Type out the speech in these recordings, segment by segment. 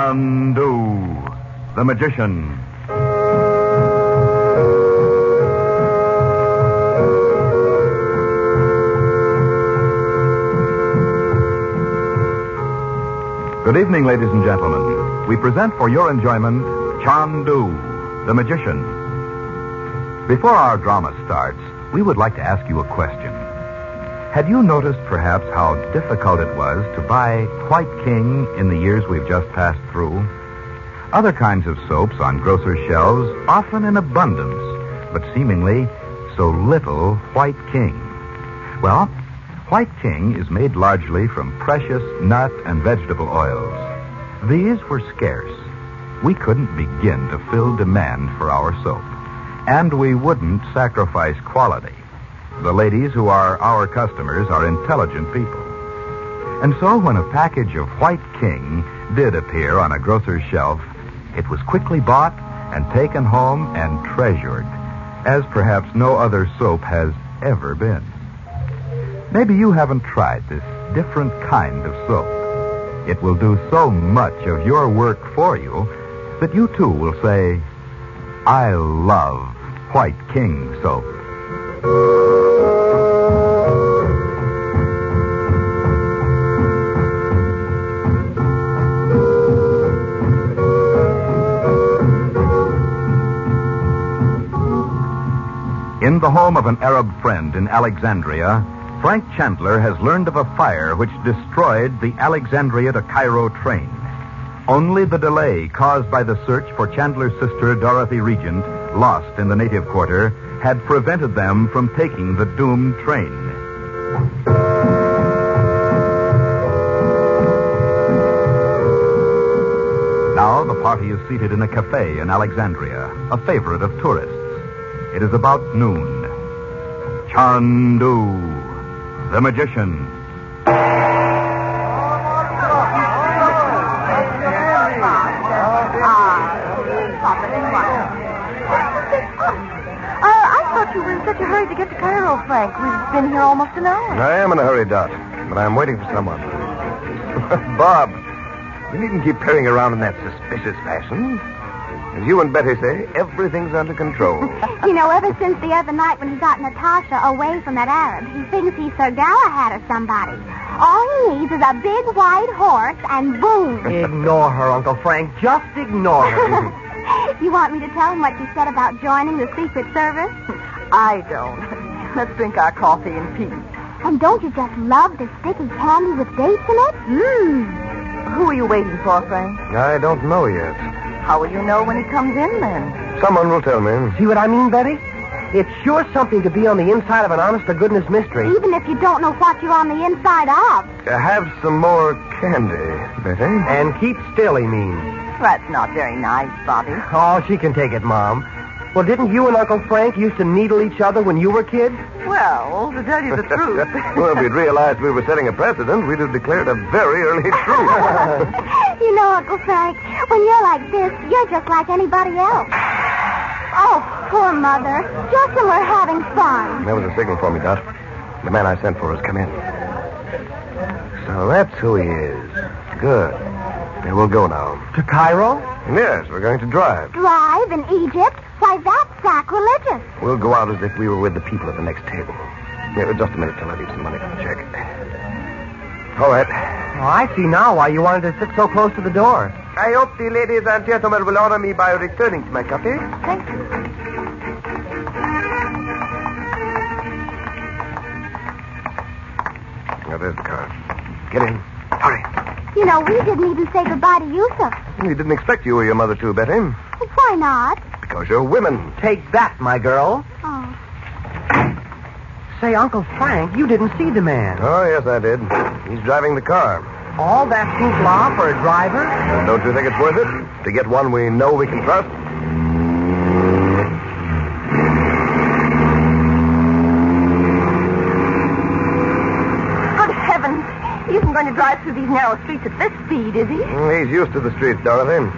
Chandu, the magician. Good evening, ladies and gentlemen. We present for your enjoyment Chandu, the magician. Before our drama starts, we would like to ask you a question. Had you noticed perhaps how difficult it was to buy White King in the years we've just passed through? Other kinds of soaps on grocers' shelves, often in abundance, but seemingly so little White King. Well, White King is made largely from precious nut and vegetable oils. These were scarce. We couldn't begin to fill demand for our soap. And we wouldn't sacrifice quality. The ladies who are our customers are intelligent people. And so when a package of White King did appear on a grocer's shelf, it was quickly bought and taken home and treasured, as perhaps no other soap has ever been. Maybe you haven't tried this different kind of soap. It will do so much of your work for you that you too will say, I love White King soap. In the home of an Arab friend in Alexandria, Frank Chandler has learned of a fire which destroyed the Alexandria to Cairo train. Only the delay caused by the search for Chandler's sister, Dorothy Regent, lost in the native quarter, had prevented them from taking the doomed train. Now the party is seated in a cafe in Alexandria, a favorite of tourists. It is about noon. Chandu, the magician. I thought you were in such a hurry to get to Cairo, Frank. We've been here almost an hour. I am in a hurry, Dot, but I'm waiting for someone. Bob, you needn't keep peering around in that suspicious fashion. As you and Betty say, everything's under control. You know, ever since the other night when he got Natasha away from that Arab, he thinks he's Sir Galahad or somebody. All he needs is a big white horse and boom. Ignore her, Uncle Frank. Just ignore her. You want me to tell him what you said about joining the Secret Service? I don't. Let's drink our coffee in peace. And don't you just love the sticky candy with dates in it? Who are you waiting for, Frank? I don't know yet. How will you know when he comes in, then? Someone will tell me. See what I mean, Betty? It's sure something to be on the inside of an honest-to-goodness mystery. Even if you don't know what you're on the inside of. Have some more candy, Betty. And keep still, he means. That's not very nice, Bobby. Oh, she can take it, Mom. Well, didn't you and Uncle Frank used to needle each other when you were kids? Well, to tell you the truth. Well, if we'd realized we were setting a precedent, we'd have declared a very early truce. You know, Uncle Frank, when you're like this, you're just like anybody else. Oh, poor Mother. Just when we're having fun. That was a signal for me, Dot. The man I sent for has come in. So that's who he is. Good. There we'll go now. To Cairo? Yes, we're going to drive. Drive in Egypt? Why, that's sacrilegious. We'll go out as if we were with the people at the next table. Yeah, just a minute till I leave some money for the check. All right. Oh, I see now why you wanted to sit so close to the door. I hope the ladies and gentlemen will honor me by returning to my cafe. Thank you. Now, there's the car. Get in. Hurry. You know, we didn't even say goodbye to Yusuf. We didn't expect you or your mother to, Betty. Well, why not? Because you're women. Take that, my girl. Oh. Say, Uncle Frank, you didn't see the man. Oh, yes, I did. He's driving the car. All that hoopla for a driver? Don't you think it's worth it? To get one we know we can trust? Good heavens. He isn't going to drive through these narrow streets at this speed, is he? He's used to the streets, Dorothy.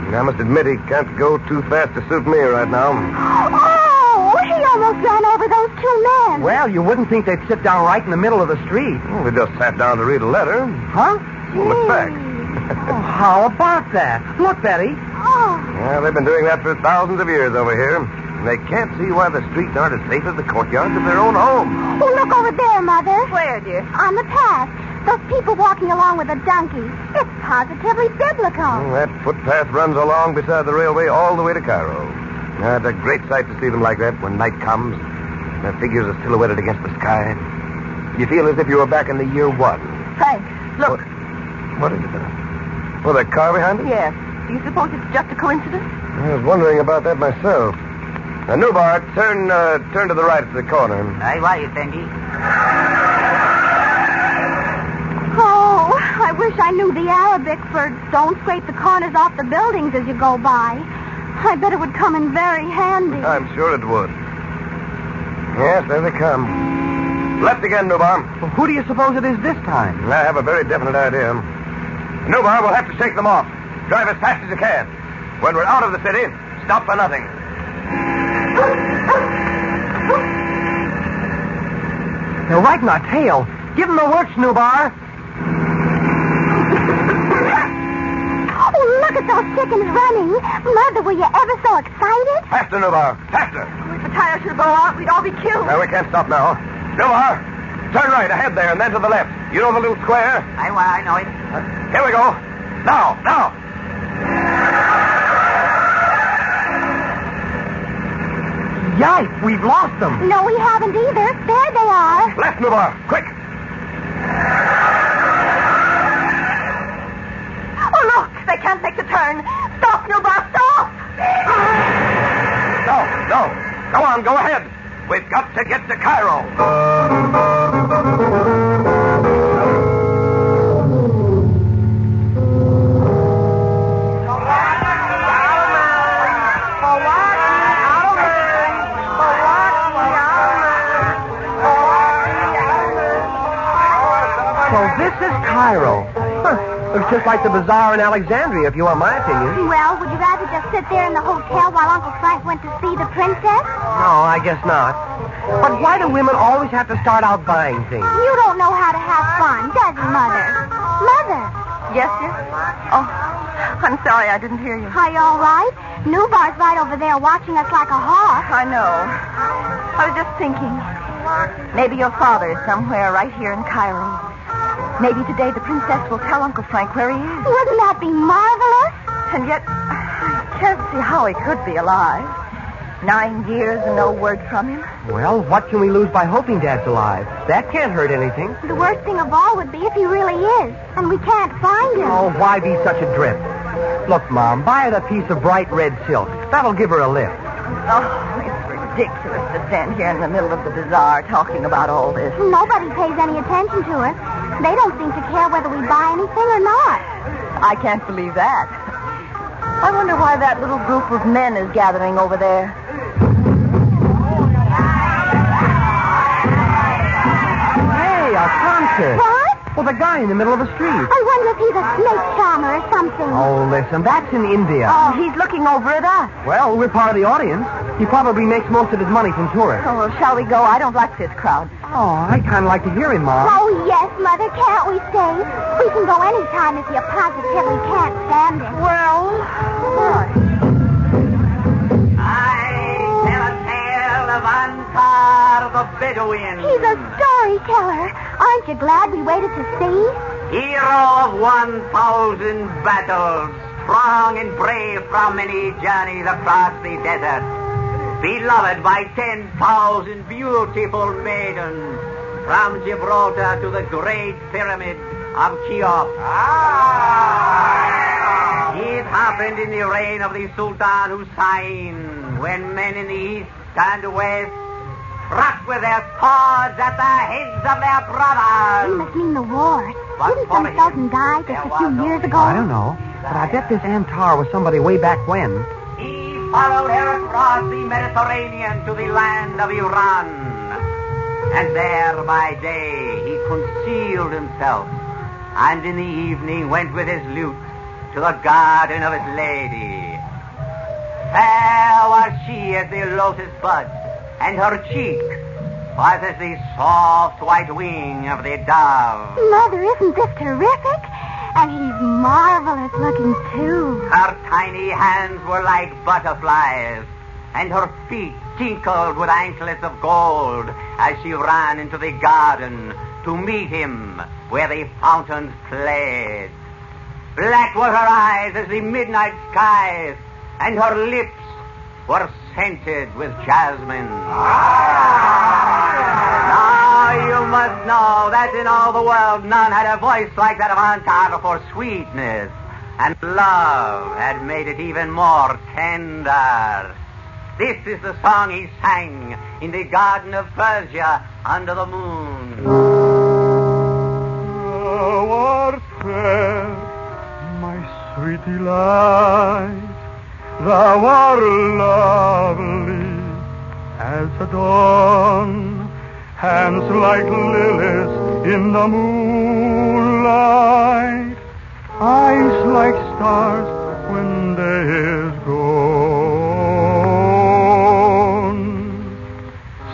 I must admit he can't go too fast to suit me right now. Oh, he almost ran over those two men. Well, you wouldn't think they'd sit down right in the middle of the street. Well, we just sat down to read a letter. Huh? Look back. Oh, how about that? Look, Betty. Oh, Well, they've been doing that for thousands of years over here. And they can't see why the streets aren't as safe as the courtyards of their own homes. oh, look over there, Mother. Where, dear? On the path. Those people walking along with a donkey. It's positively biblical. That footpath runs along beside the railway all the way to Cairo. It's a great sight to see them like that when night comes. Their figures are silhouetted against the sky. You feel as if you were back in the year one. Frank, look. What is it? Oh, that car behind it? Yes. Do you suppose it's just a coincidence? I was wondering about that myself. Now, Nubar, turn to the right at the corner. Aye, why, Fendi? Oh, I wish I knew the Arabic for don't scrape the corners off the buildings as you go by. I bet it would come in very handy. I'm sure it would. Yes, there they come. Left again, Nubar. Well, who do you suppose it is this time? I have a very definite idea. Nubar, we'll have to shake them off. Drive as fast as you can. When we're out of the city, stop for nothing. They're right in our tail. Give them the works, Nubar. Oh, look at those chickens running. Mother, were you ever so excited? Faster, Nubar. Faster. If the tires should go out, we'd all be killed. No, we can't stop now. Nubar, turn right ahead there and then to the left. You know the little square? I know it. Here we go. Now. Yikes, we've lost them. No, we haven't either. There they are. Left, Nubar. Quick. Oh, look. They can't make the turn. Stop, Nubar, stop. No. Go on, go ahead. We've got to get to Cairo. So this is Cairo. Huh. Looks just like the bazaar in Alexandria, if you want my opinion. Well, would you rather just sit there in the hotel while Uncle Frank went to see the princess? No, I guess not. But why do women always have to start out buying things? You don't know how to have fun, does he, Mother? Mother, Yes, dear? Oh, I'm sorry I didn't hear you. are you all right? Nubar's right over there watching us like a hawk. I know. I was just thinking. Maybe your father is somewhere right here in Cairo. Maybe today the princess will tell Uncle Frank where he is. Wouldn't that be marvelous? And yet, I can't see how he could be alive. 9 years and no word from him. Well, what can we lose by hoping Dad's alive? That can't hurt anything. The worst thing of all would be if he really is, and we can't find him. Oh, why be such a drip? Look, Mom, buy her a piece of bright red silk. That'll give her a lift. Oh, it's ridiculous to stand here in the middle of the bazaar talking about all this. Nobody pays any attention to us. They don't seem to care whether we buy anything or not. I can't believe that. I wonder why that little group of men is gathering over there. Hey, a concert. What? Well, the guy in the middle of the street. I wonder if he's a snake charmer or something. Oh, listen, that's in India. Oh, he's looking over at us. Well, we're part of the audience. He probably makes most of his money from tourists. Oh, well, shall we go? I don't like this crowd. Oh, I kind of like to hear him, Mom. Oh, yes, Mother. Can't we stay? We can go any time if you positively can't stand it. Well, what? I tell a tale of Antar the Bedouin, He's a storyteller. Aren't you glad we waited to see? hero of 1,000 battles, strong and brave from many journeys across the desert, beloved by 10,000 beautiful maidens, from Gibraltar to the Great Pyramid of Cheops. It happened in the reign of the Sultan Hussein, when men in the east and west struck with their swords at the heads of their You brothers. must mean the war. But Didn't for some him, Sultan die just there a few was no years ago? I don't know, but I bet this Antar was somebody way back when. He followed her across the Mediterranean to the land of Iran. And there by day he concealed himself, and in the evening went with his lute to the garden of his lady. Fair was she as the lotus bud, and her cheek was as the soft white wing of the dove. Mother, isn't this terrific? And he's marvelous looking, too. Her tiny hands were like butterflies, and her feet tinkled with anklets of gold as she ran into the garden to meet him where the fountains played. Black were her eyes as the midnight skies, and her lips were scented with jasmine. Now you must know that in all the world none had a voice like that of Aunt Carla for sweetness, and love had made it even more tender. This is the song he sang in the garden of Persia under the moon. Thou art fair, my sweet delight. Thou art lovely as the dawn. Hands like lilies in the moonlight. Eyes like stars when day is gone.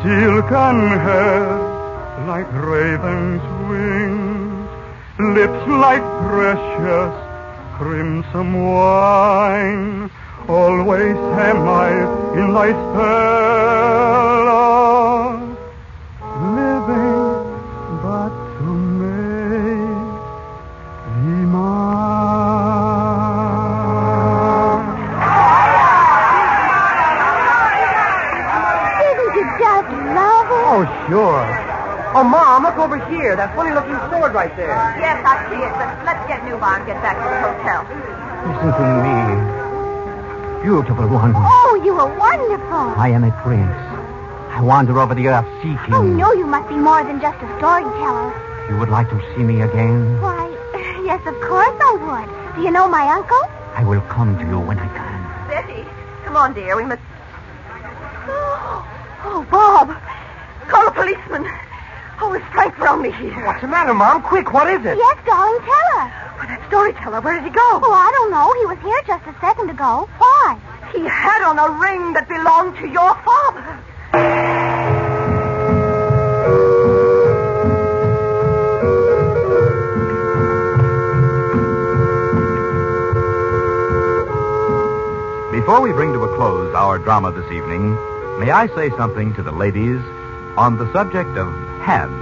Silken hair like raven's wings. Lips like precious crimson wine. Always am I in thy spell of living but to make thee mine. Didn't you just love it? Oh, sure. Oh, Mom, look over here. That funny-looking sword right there. Yes, I see it, but let's get Newbar and get back to the hotel. Listen to me. Beautiful one. Oh, you were wonderful. I am a prince. I wander over the earth seeking. Oh, no, you must be more than just a storyteller. You would like to see me again? Why, yes, of course I would. Do you know my uncle? I will come to you when I can. Betty, come on, dear. We must... Oh, Bob. Call a policeman. Oh, is Frank Bromley here? What's the matter, Mom? Quick, what is it? Yes, darling, tell her. Oh, that storyteller, where did he go? Oh, I don't know. He was here just a second ago. Why? He had on a ring that belonged to your father. Before we bring to a close our drama this evening, may I say something to the ladies on the subject of hands.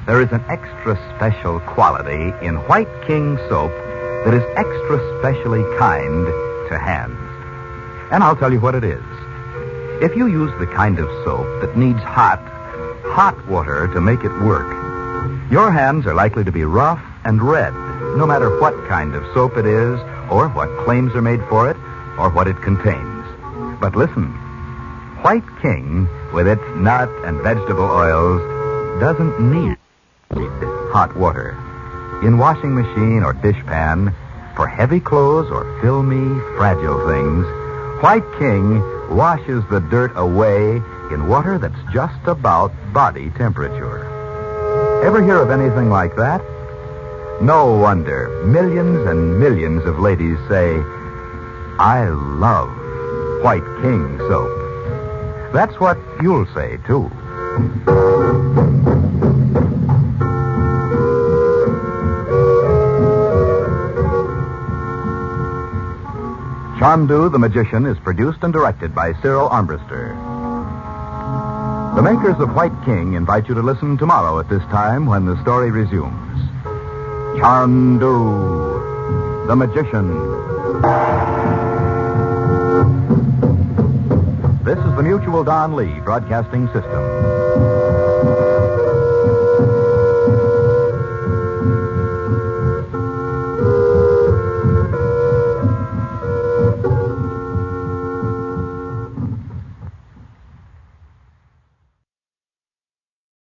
There is an extra special quality in White King soap that is extra specially kind to hands. And I'll tell you what it is. If you use the kind of soap that needs hot water to make it work, your hands are likely to be rough and red, no matter what kind of soap it is, or what claims are made for it, or what it contains. But listen, White King, with its nut and vegetable oils, doesn't need hot water. In washing machine or dishpan, for heavy clothes or filmy, fragile things, White King washes the dirt away in water that's just about body temperature. Ever hear of anything like that? No wonder millions and millions of ladies say, I love White King soap. That's what you'll say, too. Chandu the Magician is produced and directed by Cyril Armbruster. The makers of White King invite you to listen tomorrow at this time when the story resumes. Chandu the Magician. This is the Mutual Don Lee Broadcasting System.